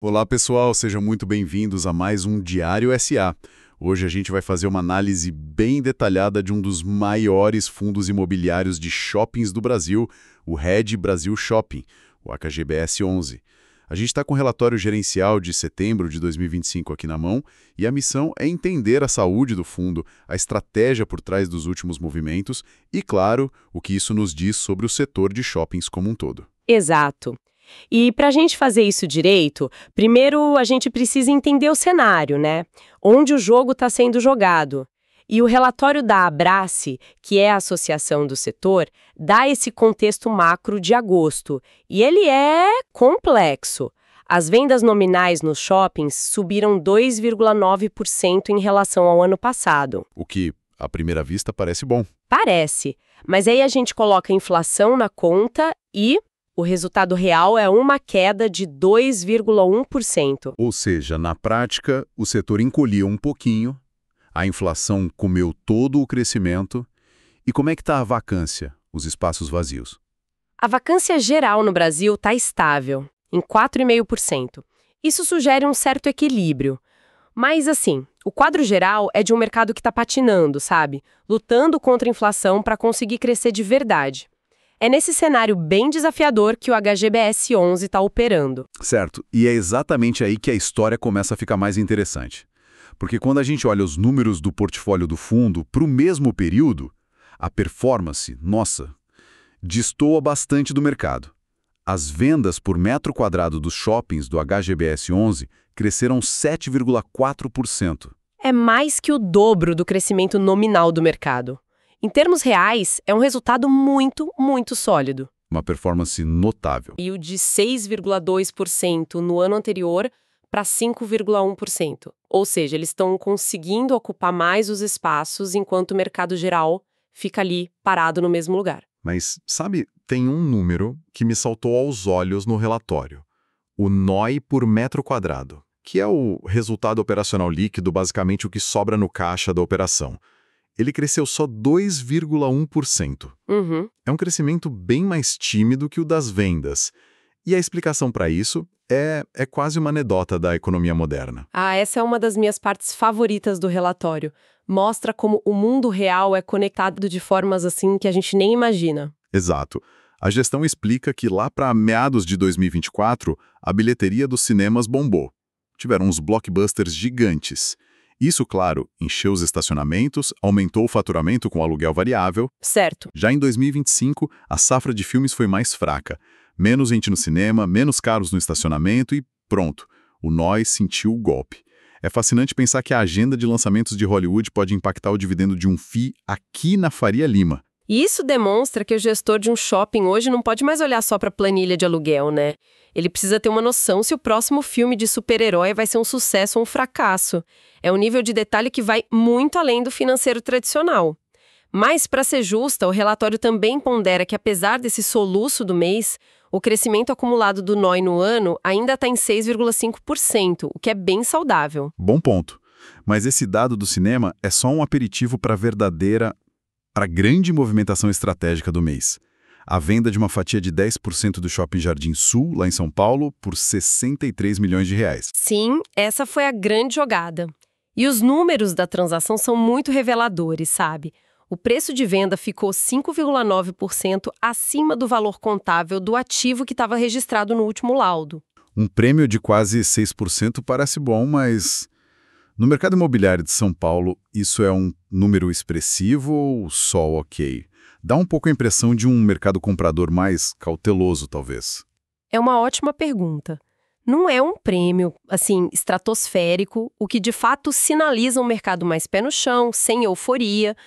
Olá pessoal, sejam muito bem-vindos a mais um Diário SA. Hoje a gente vai fazer uma análise bem detalhada de um dos maiores fundos imobiliários de shoppings do Brasil, o RED Brasil Shopping, o AKGBS 11. A gente está com o relatório gerencial de setembro de 2025 aqui na mão e a missão é entender a saúde do fundo, a estratégia por trás dos últimos movimentos e, claro, o que isso nos diz sobre o setor de shoppings como um todo. Exato. E para a gente fazer isso direito, primeiro a gente precisa entender o cenário, né? Onde o jogo está sendo jogado. E o relatório da Abrace, que é a associação do setor, dá esse contexto macro de agosto. E ele é complexo. As vendas nominais nos shoppings subiram 2,9% em relação ao ano passado. O que, à primeira vista, parece bom. Parece, mas aí a gente coloca a inflação na conta e o resultado real é uma queda de 2,1%. Ou seja, na prática, o setor encolheu um pouquinho, a inflação comeu todo o crescimento. E como é que está a vacância, os espaços vazios? A vacância geral no Brasil está estável, em 4,5%. Isso sugere um certo equilíbrio. Mas, assim, o quadro geral é de um mercado que está patinando, sabe? Lutando contra a inflação para conseguir crescer de verdade. É nesse cenário bem desafiador que o HGBS 11 está operando. Certo, e é exatamente aí que a história começa a ficar mais interessante. Porque quando a gente olha os números do portfólio do fundo para o mesmo período, a performance, nossa, destoa bastante do mercado. As vendas por metro quadrado dos shoppings do HGBS 11 cresceram 7,4%. É mais que o dobro do crescimento nominal do mercado. Em termos reais, é um resultado muito, muito sólido. Uma performance notável. E o de 6,2% no ano anterior para 5,1%. Ou seja, eles estão conseguindo ocupar mais os espaços enquanto o mercado geral fica ali parado no mesmo lugar. Mas, sabe, tem um número que me saltou aos olhos no relatório. O NOI por metro quadrado, que é o resultado operacional líquido, basicamente o que sobra no caixa da operação. Ele cresceu só 2,1%. É um crescimento bem mais tímido que o das vendas. E a explicação para isso é quase uma anedota da economia moderna. Essa é uma das minhas partes favoritas do relatório. Mostra como o mundo real é conectado de formas assim que a gente nem imagina. Exato. A gestão explica que lá para meados de 2024, a bilheteria dos cinemas bombou. Tiveram uns blockbusters gigantes. Isso, claro, encheu os estacionamentos, aumentou o faturamento com aluguel variável. Certo. Já em 2025, a safra de filmes foi mais fraca. Menos gente no cinema, menos carros no estacionamento e pronto. O nós sentiu o golpe. É fascinante pensar que a agenda de lançamentos de Hollywood pode impactar o dividendo de um FII aqui na Faria Lima. E isso demonstra que o gestor de um shopping hoje não pode mais olhar só para a planilha de aluguel, né? Ele precisa ter uma noção se o próximo filme de super-herói vai ser um sucesso ou um fracasso. É um nível de detalhe que vai muito além do financeiro tradicional. Mas, para ser justa, o relatório também pondera que, apesar desse soluço do mês, o crescimento acumulado do NOI no ano ainda está em 6,5%, o que é bem saudável. Bom ponto. Mas esse dado do cinema é só um aperitivo para a grande movimentação estratégica do mês. A venda de uma fatia de 10% do Shopping Jardim Sul, lá em São Paulo, por 63 milhões de reais. Sim, essa foi a grande jogada. E os números da transação são muito reveladores, sabe? O preço de venda ficou 5,9% acima do valor contável do ativo que estava registrado no último laudo. Um prêmio de quase 6% parece bom, mas no mercado imobiliário de São Paulo, isso é um número expressivo ou só ok? Dá um pouco a impressão de um mercado comprador mais cauteloso, talvez. É uma ótima pergunta. Não é um prêmio, assim, estratosférico, o que de fato sinaliza um mercado mais pé no chão, sem euforia.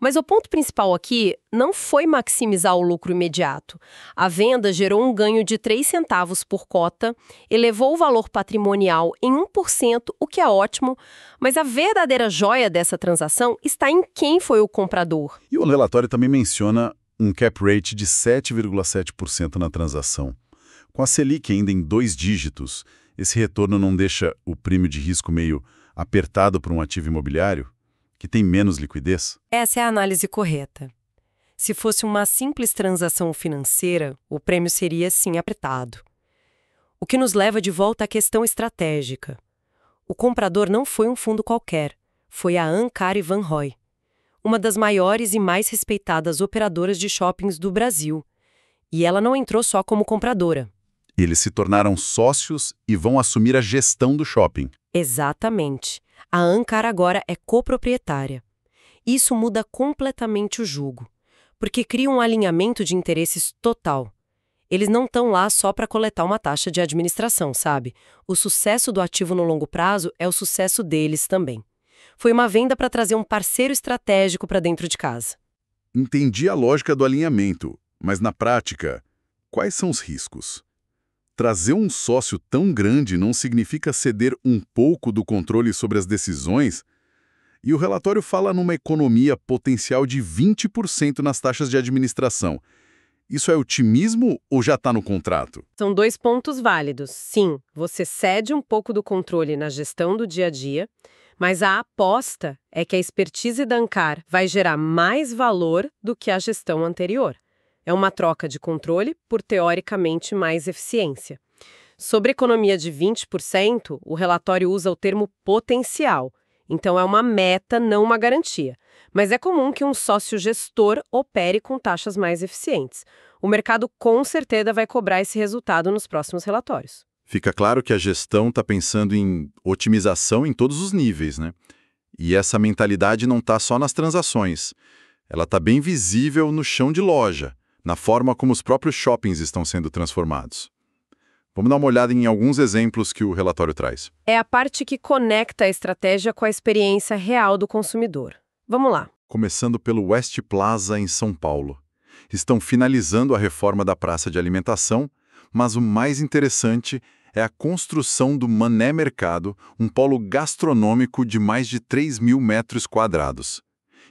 Mas o ponto principal aqui não foi maximizar o lucro imediato. A venda gerou um ganho de 3 centavos por cota, elevou o valor patrimonial em 1%, o que é ótimo, mas a verdadeira joia dessa transação está em quem foi o comprador. E o relatório também menciona um cap rate de 7,7% na transação. Com a Selic ainda em 2 dígitos, esse retorno não deixa o prêmio de risco meio apertado para um ativo imobiliário? Que tem menos liquidez? Essa é a análise correta. Se fosse uma simples transação financeira, o prêmio seria sim apertado. O que nos leva de volta à questão estratégica. O comprador não foi um fundo qualquer, foi a Ancar Van Roy, uma das maiores e mais respeitadas operadoras de shoppings do Brasil. E ela não entrou só como compradora. Eles se tornaram sócios e vão assumir a gestão do shopping. Exatamente. A Ancar agora é coproprietária. Isso muda completamente o jogo, porque cria um alinhamento de interesses total. Eles não estão lá só para coletar uma taxa de administração, sabe? O sucesso do ativo no longo prazo é o sucesso deles também. Foi uma venda para trazer um parceiro estratégico para dentro de casa. Entendi a lógica do alinhamento, mas na prática, quais são os riscos? Trazer um sócio tão grande não significa ceder um pouco do controle sobre as decisões? E o relatório fala numa economia potencial de 20% nas taxas de administração. Isso é otimismo ou já está no contrato? São dois pontos válidos. Sim, você cede um pouco do controle na gestão do dia a dia, mas a aposta é que a expertise da Ancar vai gerar mais valor do que a gestão anterior. É uma troca de controle por, teoricamente, mais eficiência. Sobre economia de 20%, o relatório usa o termo potencial. Então, é uma meta, não uma garantia. Mas é comum que um sócio gestor opere com taxas mais eficientes. O mercado com certeza vai cobrar esse resultado nos próximos relatórios. Fica claro que a gestão está pensando em otimização em todos os níveis, né? E essa mentalidade não está só nas transações. Ela está bem visível no chão de loja, na forma como os próprios shoppings estão sendo transformados. Vamos dar uma olhada em alguns exemplos que o relatório traz. É a parte que conecta a estratégia com a experiência real do consumidor. Vamos lá. Começando pelo West Plaza, em São Paulo. Estão finalizando a reforma da praça de alimentação, mas o mais interessante é a construção do Mané Mercado, um polo gastronômico de mais de 3.000 metros quadrados.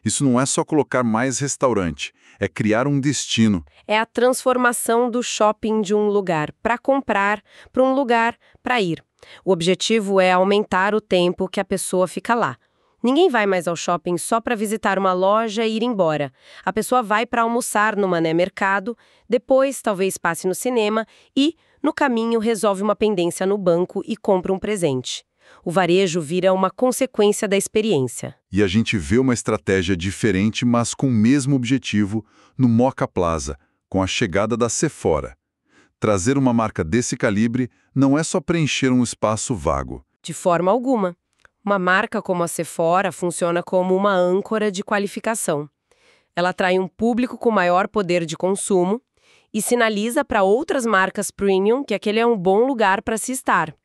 Isso não é só colocar mais restaurante, é criar um destino. É a transformação do shopping de um lugar para comprar para um lugar para ir. O objetivo é aumentar o tempo que a pessoa fica lá. Ninguém vai mais ao shopping só para visitar uma loja e ir embora. A pessoa vai para almoçar no Mané Mercado, depois talvez passe no cinema e, no caminho, resolve uma pendência no banco e compra um presente. O varejo vira uma consequência da experiência. E a gente vê uma estratégia diferente, mas com o mesmo objetivo, no Moca Plaza, com a chegada da Sephora. Trazer uma marca desse calibre não é só preencher um espaço vago. De forma alguma. Uma marca como a Sephora funciona como uma âncora de qualificação. Ela atrai um público com maior poder de consumo e sinaliza para outras marcas premium que aquele é um bom lugar para se estar.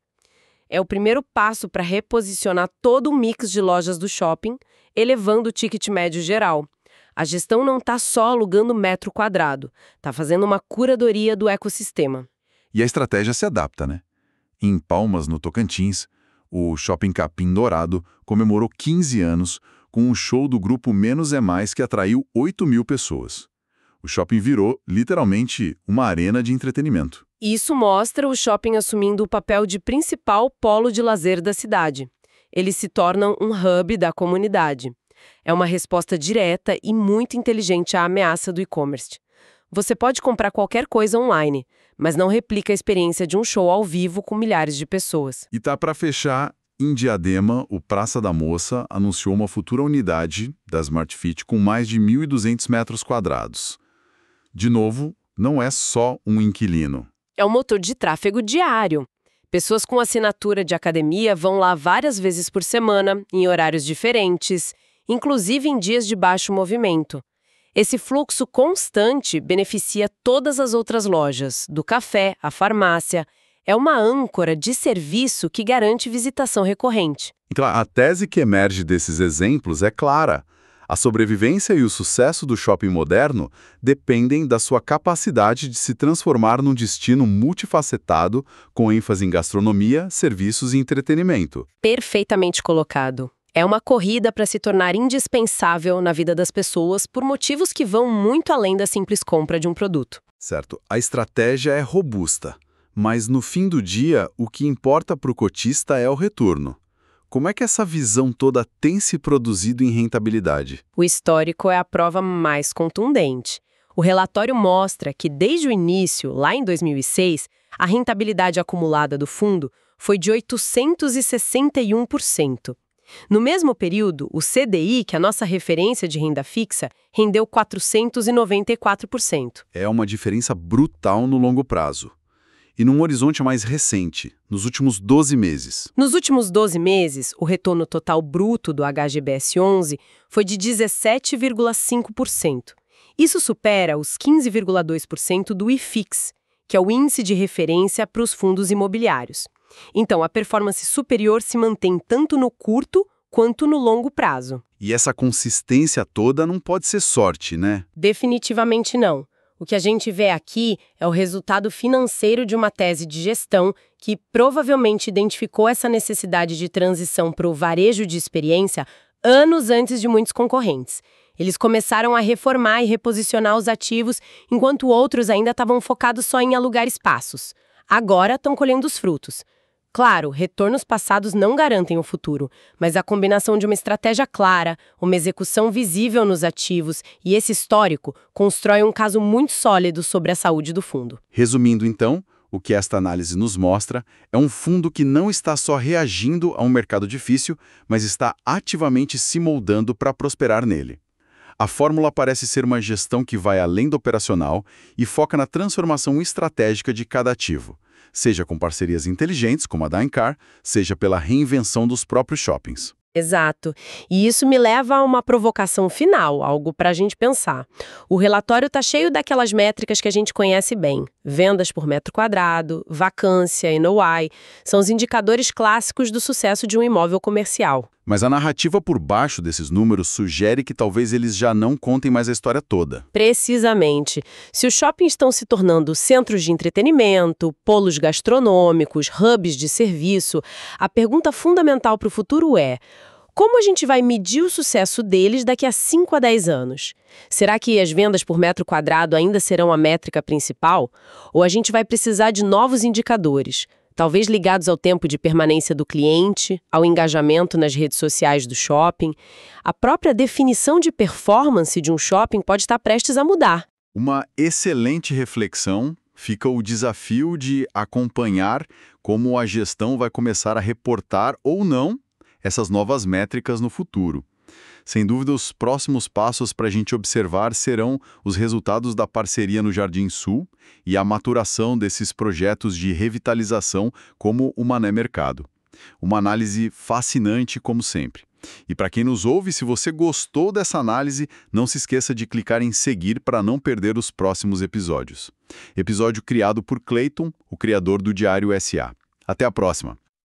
É o primeiro passo para reposicionar todo o mix de lojas do shopping, elevando o ticket médio geral. A gestão não está só alugando metro quadrado, está fazendo uma curadoria do ecossistema. E a estratégia se adapta, né? Em Palmas, no Tocantins, o Shopping Capim Dourado comemorou 15 anos com um show do grupo Menos é Mais que atraiu 8.000 pessoas. O shopping virou, literalmente, uma arena de entretenimento. Isso mostra o shopping assumindo o papel de principal polo de lazer da cidade. Eles se tornam um hub da comunidade. É uma resposta direta e muito inteligente à ameaça do e-commerce. Você pode comprar qualquer coisa online, mas não replica a experiência de um show ao vivo com milhares de pessoas. E tá para fechar, em Diadema, o Praça da Moça anunciou uma futura unidade da Smart Fit com mais de 1.200 metros quadrados. De novo, não é só um inquilino. É um motor de tráfego diário. Pessoas com assinatura de academia vão lá várias vezes por semana, em horários diferentes, inclusive em dias de baixo movimento. Esse fluxo constante beneficia todas as outras lojas, do café à farmácia. É uma âncora de serviço que garante visitação recorrente. Então, a tese que emerge desses exemplos é clara. A sobrevivência e o sucesso do shopping moderno dependem da sua capacidade de se transformar num destino multifacetado, com ênfase em gastronomia, serviços e entretenimento. Perfeitamente colocado. É uma corrida para se tornar indispensável na vida das pessoas por motivos que vão muito além da simples compra de um produto. Certo, a estratégia é robusta, mas no fim do dia, o que importa para o cotista é o retorno. Como é que essa visão toda tem se produzido em rentabilidade? O histórico é a prova mais contundente. O relatório mostra que, desde o início, lá em 2006, A rentabilidade acumulada do fundo foi de 861%. No mesmo período, o CDI, que é a nossa referência de renda fixa, rendeu 494%. É uma diferença brutal no longo prazo. E num horizonte mais recente, nos últimos 12 meses. Nos últimos 12 meses, o retorno total bruto do HGBS 11 foi de 17,5%. Isso supera os 15,2% do IFIX, que é o índice de referência para os fundos imobiliários. Então, a performance superior se mantém tanto no curto quanto no longo prazo. E essa consistência toda não pode ser sorte, né? Definitivamente não. O que a gente vê aqui é o resultado financeiro de uma tese de gestão que provavelmente identificou essa necessidade de transição para o varejo de experiência anos antes de muitos concorrentes. Eles começaram a reformar e reposicionar os ativos, enquanto outros ainda estavam focados só em alugar espaços. Agora estão colhendo os frutos. Claro, retornos passados não garantem o futuro, mas a combinação de uma estratégia clara, uma execução visível nos ativos e esse histórico constrói um caso muito sólido sobre a saúde do fundo. Resumindo, então, o que esta análise nos mostra é um fundo que não está só reagindo a um mercado difícil, mas está ativamente se moldando para prosperar nele. A fórmula parece ser uma gestão que vai além do operacional e foca na transformação estratégica de cada ativo, seja com parcerias inteligentes, como a da Ancar, seja pela reinvenção dos próprios shoppings. Exato. E isso me leva a uma provocação final, algo para a gente pensar. O relatório está cheio daquelas métricas que a gente conhece bem. Vendas por metro quadrado, vacância, NOI, são os indicadores clássicos do sucesso de um imóvel comercial. Mas a narrativa por baixo desses números sugere que talvez eles já não contem mais a história toda. Precisamente. Se os shoppings estão se tornando centros de entretenimento, polos gastronômicos, hubs de serviço, a pergunta fundamental para o futuro é: como a gente vai medir o sucesso deles daqui a 5 a 10 anos? Será que as vendas por metro quadrado ainda serão a métrica principal? Ou a gente vai precisar de novos indicadores? Talvez ligados ao tempo de permanência do cliente, ao engajamento nas redes sociais do shopping. A própria definição de performance de um shopping pode estar prestes a mudar. Uma excelente reflexão. Fica o desafio de acompanhar como a gestão vai começar a reportar ou não essas novas métricas no futuro. Sem dúvida, os próximos passos para a gente observar serão os resultados da parceria no Jardim Sul e a maturação desses projetos de revitalização como o Mané Mercado. Uma análise fascinante, como sempre. E para quem nos ouve, se você gostou dessa análise, não se esqueça de clicar em seguir para não perder os próximos episódios. Episódio criado por Clayton, o criador do Diário SA. Até a próxima!